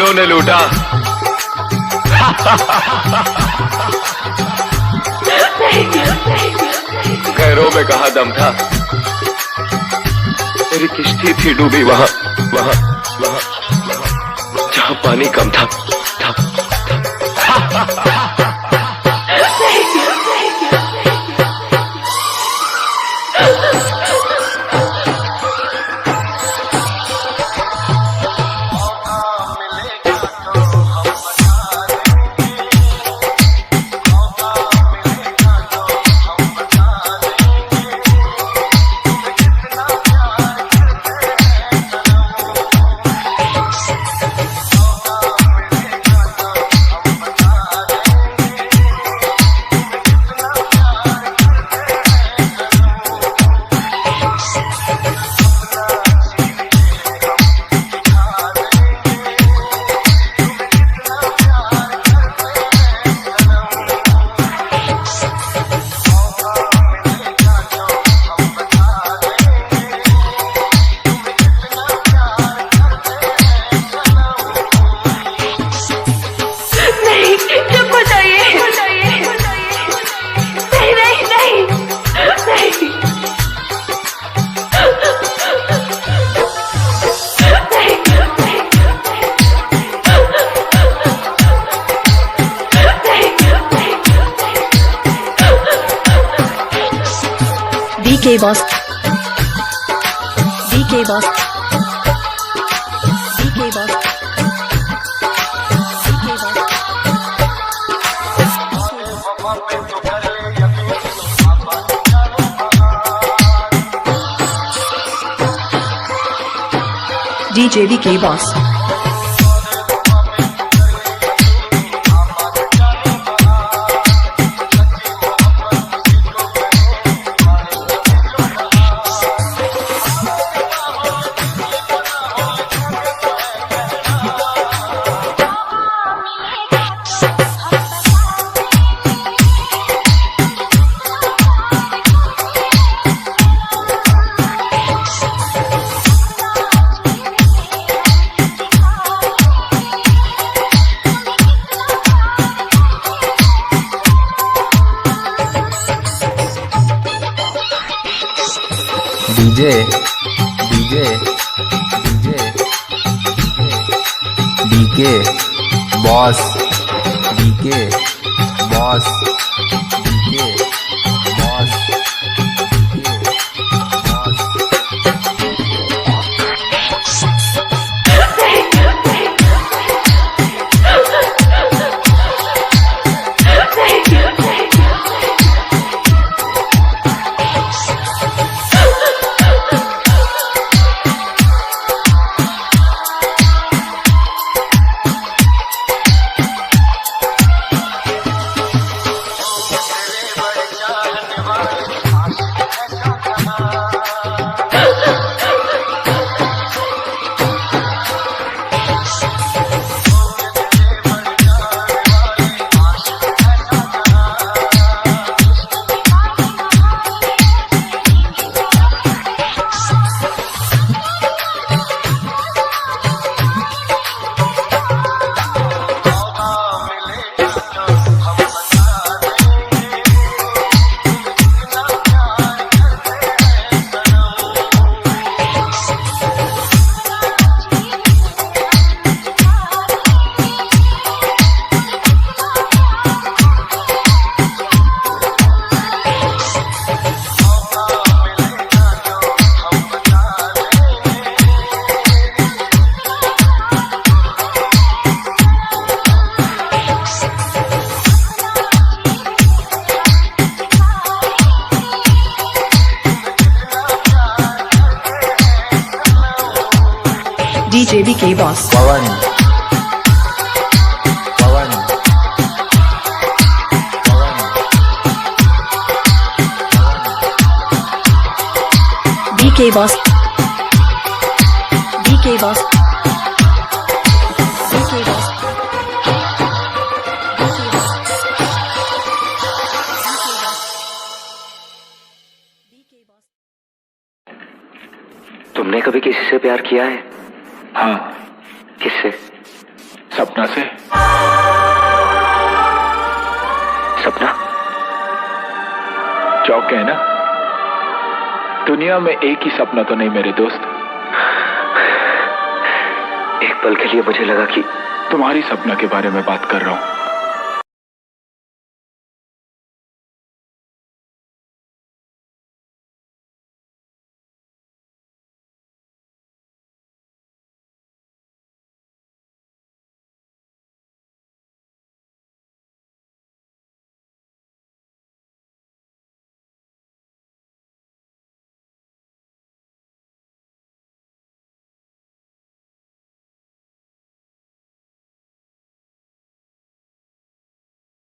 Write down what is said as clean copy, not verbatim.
उन्होंने लूटा। गैरों में कहा दम था, मेरी किश्ती थी डूबी वहां वहां वहां जहां पानी कम था। DK boss, DK boss, DK boss, DJ DK boss. DJ DJ DJ DK boss DK boss DK boss DK boss. DJ DK boss. Pawan Pawan Pawan DK boss, DK boss, DK boss. तुमने कभी किसी से प्यार किया है? हाँ किससे? सपना से। सपना? चौक है ना? दुनिया में एक ही सपना तो नहीं मेरे दोस्त। एक पल के लिए मुझे लगा कि तुम्हारी सपना के बारे में बात कर रहा हूं।